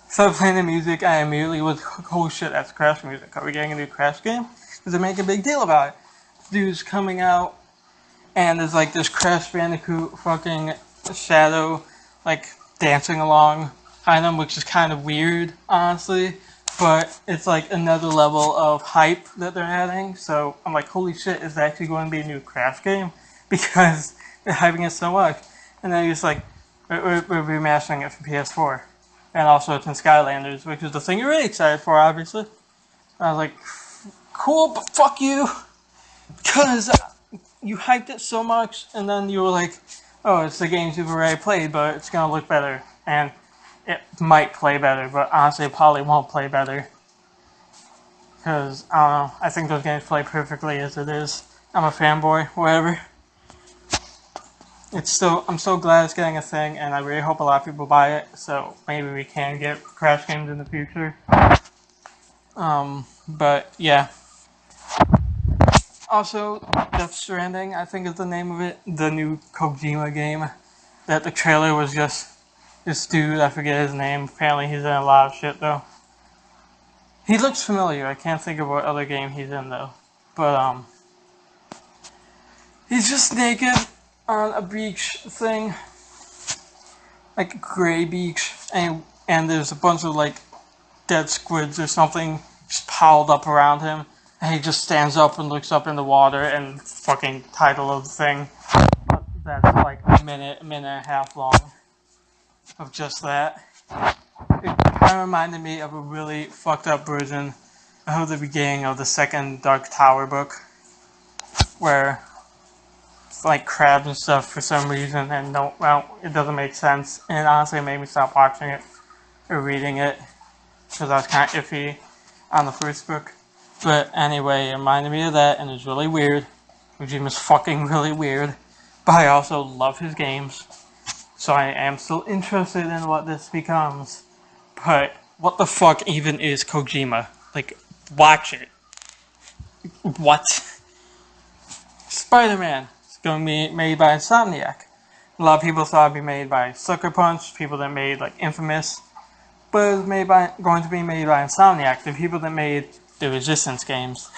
So playing the music, I immediately was, oh shit, that's Crash music. Are we getting a new Crash game? Because they make a big deal about it. Dude's coming out, and there's like this Crash Bandicoot fucking shadow, like dancing along behind him, which is kind of weird, honestly. But it's like another level of hype that they're adding. So I'm like, holy shit, is that actually going to be a new Crash game? Because they're hyping it so much. And then he's like, we're remastering it for PS4. And also it's in Skylanders, which is the thing you're really excited for, obviously. I was like, cool, but fuck you. Because you hyped it so much, and then you were like, oh, it's the games you've already played, but it's going to look better. And it might play better, but honestly it probably won't play better. Because, I don't know, I think those games play perfectly as it is. I'm a fanboy, whatever. I'm so glad it's getting a thing, and I really hope a lot of people buy it, so maybe we can get Crash games in the future. But yeah. Also, Death Stranding, I think is the name of it, the new Kojima game. That the trailer was just this dude, I forget his name, apparently he's in a lot of shit though. He looks familiar, I can't think of what other game he's in though. But he's just naked on a beach thing, like a gray beach, and there's a bunch of like dead squids or something just piled up around him, and he just stands up and looks up in the water, and fucking title of the thing, that's like a minute and a half long of just that. It kind of reminded me of a really fucked up version of the beginning of the second Dark Tower book, where like crabs and stuff for some reason, and it doesn't make sense, and honestly it made me stop watching it or reading it because I was kind of iffy on the first book. But anyway, it reminded me of that, and it's really weird. Kojima's fucking really weird, but I also love his games, so I am still interested in what this becomes. But what the fuck even is Kojima? Like, watch it. What? Spider-Man. Going to be made by Insomniac. A lot of people thought it'd be made by Sucker Punch, people that made like Infamous, but it was going to be made by Insomniac, the people that made the Resistance games,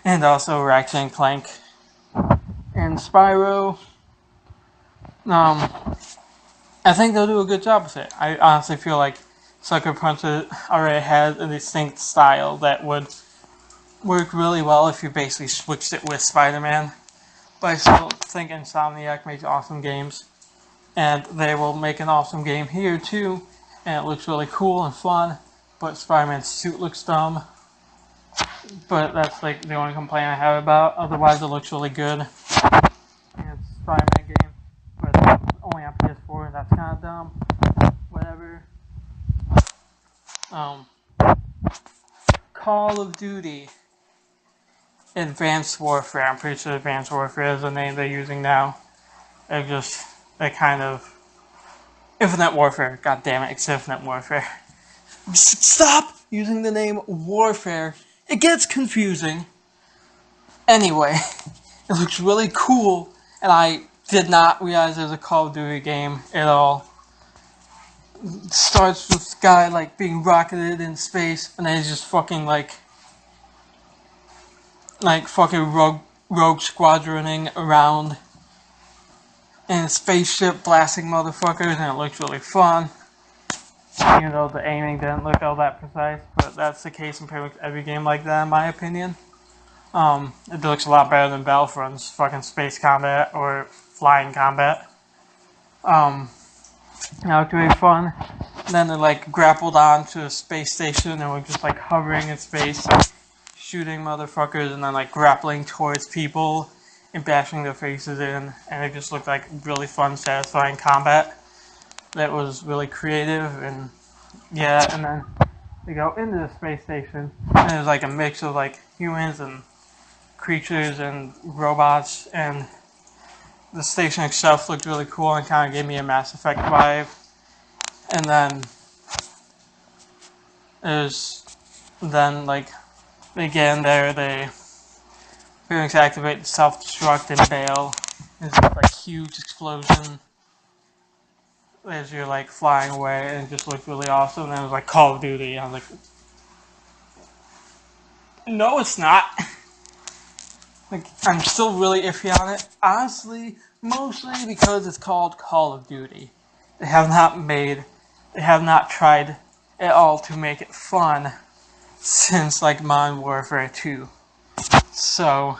and also Ratchet and Clank and Spyro. I think they'll do a good job with it. I honestly feel like Sucker Punch already has a distinct style that would work really well if you basically switched it with Spider-Man. But I still think Insomniac makes awesome games, and they will make an awesome game here too, and it looks really cool and fun, but Spider-Man's suit looks dumb. But that's like the only complaint I have about, otherwise it looks really good. And it's a Spider-Man game, but it's only on PS4, and that's kind of dumb. Whatever. Call of Duty. Advanced Warfare. I'm pretty sure Advanced Warfare is the name they're using now. They kind of Infinite Warfare. God damn it, it's Infinite Warfare. Stop using the name Warfare. It gets confusing. Anyway, it looks really cool, and I did not realize it was a Call of Duty game at all. It starts with this guy like being rocketed in space, and then he's just fucking like fucking rogue squadroning around in a spaceship blasting motherfuckers, and it looks really fun. Even though the aiming didn't look all that precise, but that's the case in pretty much every game like that, in my opinion. It looks a lot better than Battlefront's fucking space combat or flying combat. Now it's really fun. And then they like grappled onto a space station and were just like hovering in space, shooting motherfuckers, and then like grappling towards people and bashing their faces in. And it just looked like really fun, satisfying combat that was really creative. And yeah, and then they go into the space station, and there's like a mix of like humans and creatures and robots, and the station itself looked really cool and kind of gave me a Mass Effect vibe. And then like they get in there, they pretty much activate the self-destruct and bail. There's this like huge explosion as you're like flying away, and it just looked really awesome. And then it was like Call of Duty. I was like, no, it's not. Like, I'm still really iffy on it. Honestly, mostly because it's called Call of Duty. They have not tried at all to make it fun since like Modern Warfare 2. So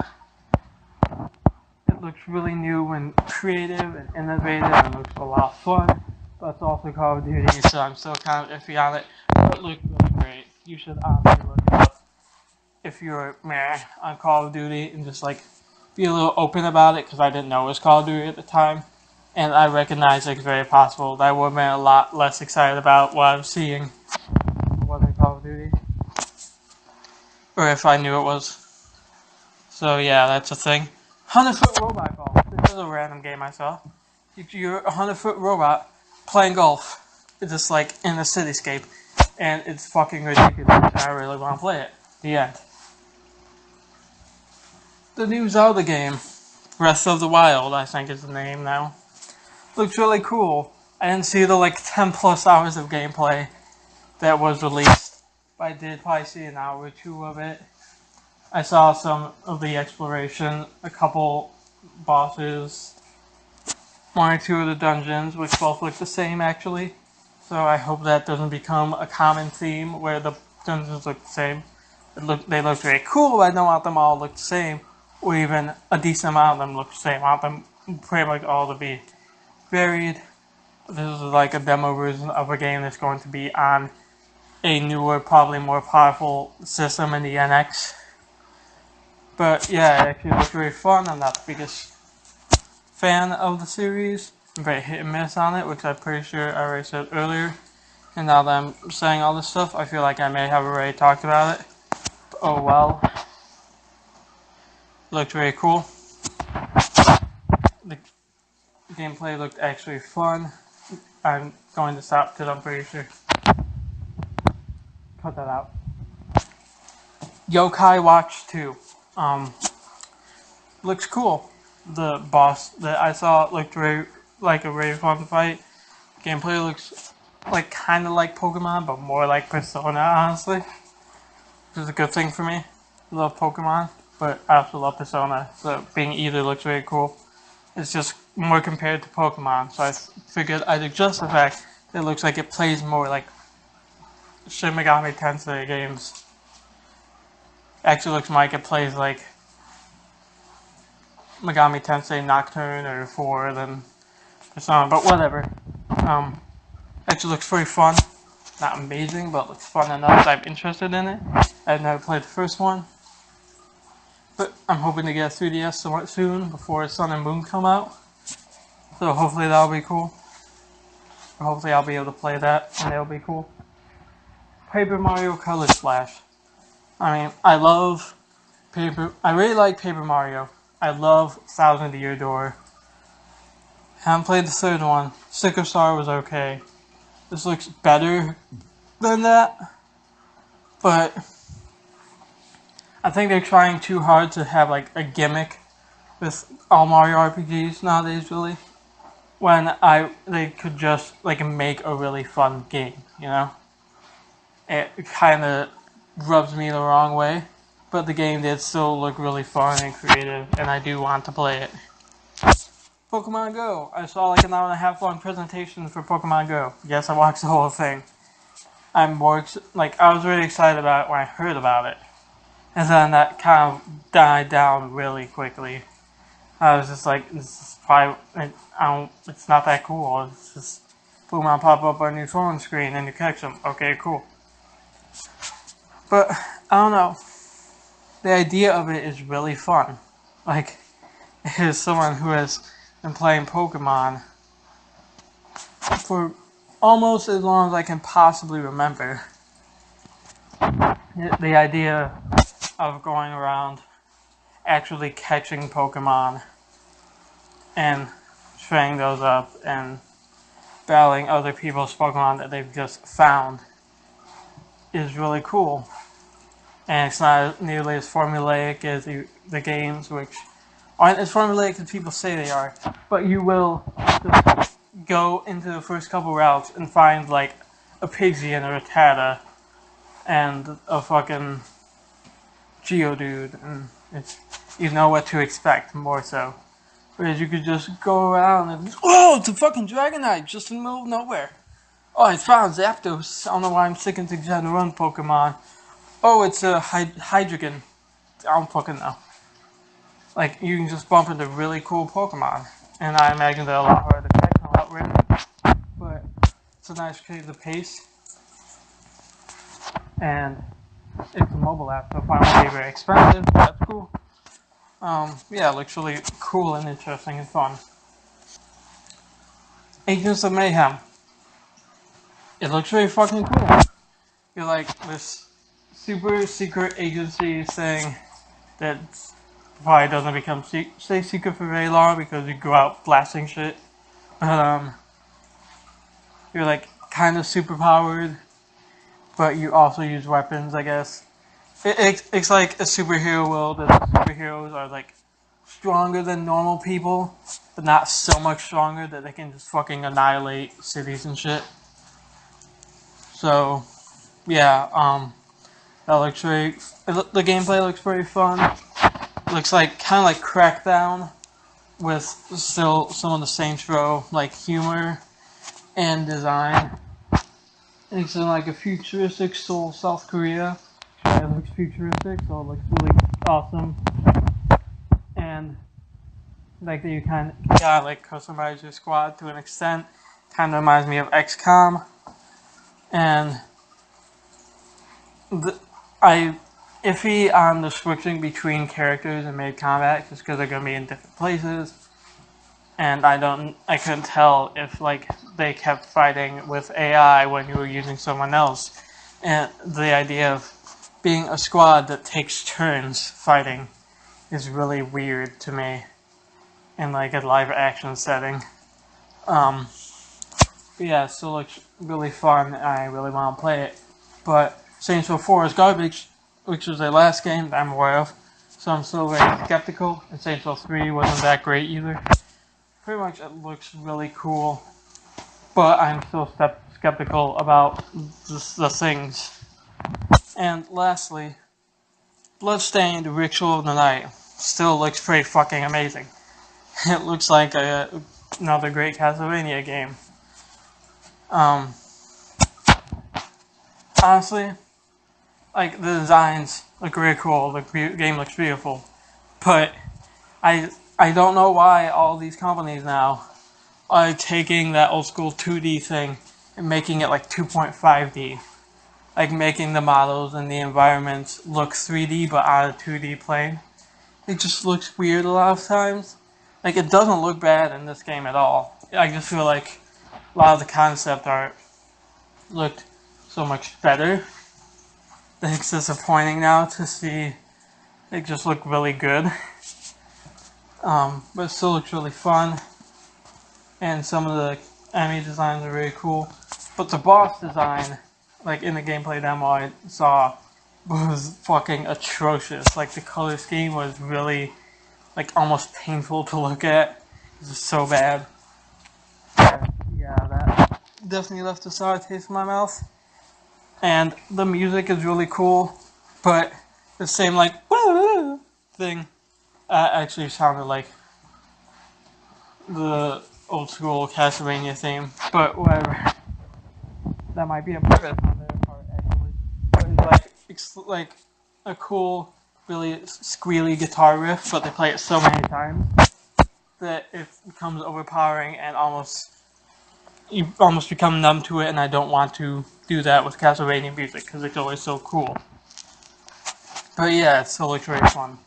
it looks really new and creative and innovative, and looks a lot of fun. But it's also Call of Duty, so I'm still kind of iffy on it. But it looks really great. You should honestly look it up if you're meh on Call of Duty, and just like be a little open about it, because I didn't know it was Call of Duty at the time, and I recognize it's very possible that I would have been a lot less excited about what I was seeing if it wasn't Call of Duty, or if I knew it was. So yeah, that's a thing. 100-foot robot golf. This is a random game I saw. You're a 100-foot robot playing golf, just like in a cityscape, and it's fucking ridiculous, and I really want to play it. The end. The new Zelda game, Breath of the Wild, I think is the name now. Looks really cool. I didn't see the like 10 plus hours of gameplay that was released, but I did probably see an hour or two of it. I saw some of the exploration, a couple bosses, one or two of the dungeons, which both look the same actually. So I hope that doesn't become a common theme where the dungeons look the same. They look very cool, but I don't want them all to look the same, or even a decent amount of them look the same. I want them pretty much all to be varied. This is like a demo version of a game that's going to be on a newer, probably more powerful system in the NX. But yeah, it actually looks very fun. I'm not the biggest fan of the series. I'm very hit and miss on it, which I'm pretty sure I already said earlier. And now that I'm saying all this stuff, I feel like I may have already talked about it. But oh well. It looked very cool. The gameplay looked actually fun. I'm going to stop because I'm pretty sure. Cut that out. Yokai Watch 2. Looks cool. The boss that I saw looked very like a very fun fight. Gameplay looks like kind of like Pokemon, but more like Persona, honestly. Which is a good thing for me. I love Pokemon, but I also love Persona. So being either looks very cool. It's just more compared to Pokemon, so I figured I'd adjust the fact that it looks like it plays more like Shin Megami Tensei games. Actually looks like it plays like Megami Tensei Nocturne or 4 than Persona, but whatever. Actually looks very fun. Not amazing, but looks fun enough that I'm interested in it. I've never played the first one, but I'm hoping to get a 3DS somewhat soon before Sun and Moon come out. So hopefully that'll be cool. Or hopefully I'll be able to play that, and it'll be cool. Paper Mario Color Splash. I mean, I love I really like Paper Mario. I love Thousand Year Door. Haven't played the third one. Sticker Star was okay. This looks better than that, but I think they're trying too hard to have like a gimmick with all Mario RPGs nowadays, really. When they could just like make a really fun game, you know? It kind of rubs me the wrong way, but the game did still look really fun and creative, and I do want to play it. Pokemon Go. I saw like an hour and a half long presentation for Pokemon Go. Yes, I watched the whole thing. I was really excited about it when I heard about it, and then that kind of died down really quickly. I was just like, this is probably, it's not that cool. It's just Pokemon pop up on your phone screen and you catch them. Okay, cool. But I don't know. The idea of it is really fun. Like, as someone who has been playing Pokemon for almost as long as I can possibly remember, the idea of going around actually catching Pokemon and training those up and battling other people's Pokemon that they've just found is really cool. And it's not nearly as formulaic as the games, which aren't as formulaic as people say they are. But you will just go into the first couple routes and find like a Pidgey and a Rattata and a fucking Geodude, and you know what to expect more so. Whereas you could just go around and oh, it's a fucking Dragonite just in the middle of nowhere. Oh, I found Zapdos. I don't know why I'm sticking to Gen 1 Pokemon. Oh, it's a Hydreigon. I don't fucking know. Like, you can just bump into really cool Pokemon. And I imagine they're a lot harder to catch and a lot rarer. But it's a nice change of pace. And it's a mobile app, so it probably won't be very expensive. That's cool. Yeah, it looks really cool and interesting and fun. Agents of Mayhem. It looks really fucking cool. You're like this super secret agency thing that probably doesn't become stay secret for very long because you go out blasting shit. But you're like kind of super powered, but you also use weapons, I guess. It's like a superhero world, and the superheroes are like stronger than normal people, but not so much stronger that they can just fucking annihilate cities and shit. So, yeah, that looks very. The gameplay looks very fun. It looks like kind of like Crackdown, with still some of the Saints Row like humor and design. It's in like a futuristic Seoul, South Korea. It looks futuristic, so it looks really awesome. And like that you kind of like customize your squad to an extent. Kind of reminds me of XCOM. And I iffy on the switching between characters in mid combat just because they're gonna be in different places. And I couldn't tell if like they kept fighting with AI when you were using someone else. And the idea of being a squad that takes turns fighting is really weird to me in like a live action setting. But yeah, it still looks really fun. I really want to play it. But Saints Row 4 is garbage, which was the last game that I'm aware of. So I'm still very skeptical. And Saints Row 3 wasn't that great either. Pretty much it looks really cool. But I'm still skeptical about the things. And lastly, Bloodstained Ritual of the Night still looks pretty fucking amazing. It looks like another great Castlevania game. Honestly, like the designs look really cool. The game looks beautiful, but I don't know why all these companies now are taking that old school 2D thing and making it like 2.5D. Like making the models and the environments look 3D but on a 2D plane. It just looks weird a lot of times. Like it doesn't look bad in this game at all. I just feel like a lot of the concept art looked so much better that it's disappointing now to see It just looked really good. But it still looks really fun. And some of the enemy designs are really cool. But the boss design, like in the gameplay demo I saw, was fucking atrocious. Like the color scheme was really, like, almost painful to look at. It was so bad. And yeah, that definitely left a sour taste in my mouth. And the music is really cool, but the same like woo thing actually sounded like the old school Castlevania theme. But whatever, that might be a purpose on their part actually. But it's like a cool, really squealy guitar riff, but they play it so many times that it becomes overpowering and you almost become numb to it, and I don't want to do that with Castlevania music because it's always so cool. But yeah, it still looks really fun.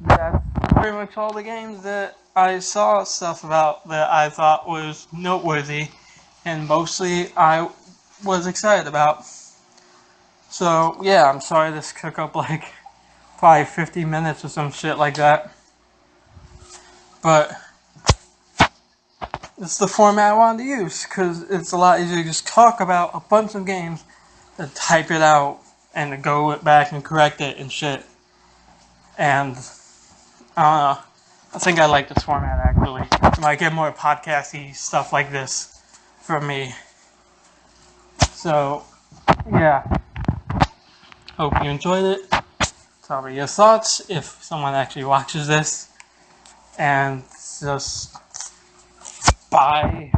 That's pretty much all the games that I saw stuff about that I thought was noteworthy, and mostly I was excited about. So yeah, I'm sorry this took up like probably 50 minutes or some shit like that. But it's the format I wanted to use, because it's a lot easier to just talk about a bunch of games than type it out and to go back and correct it and shit. And I think I like this format actually. I might get more podcasty stuff like this from me. So yeah, hope you enjoyed it. Tell me your thoughts if someone actually watches this. And just bye.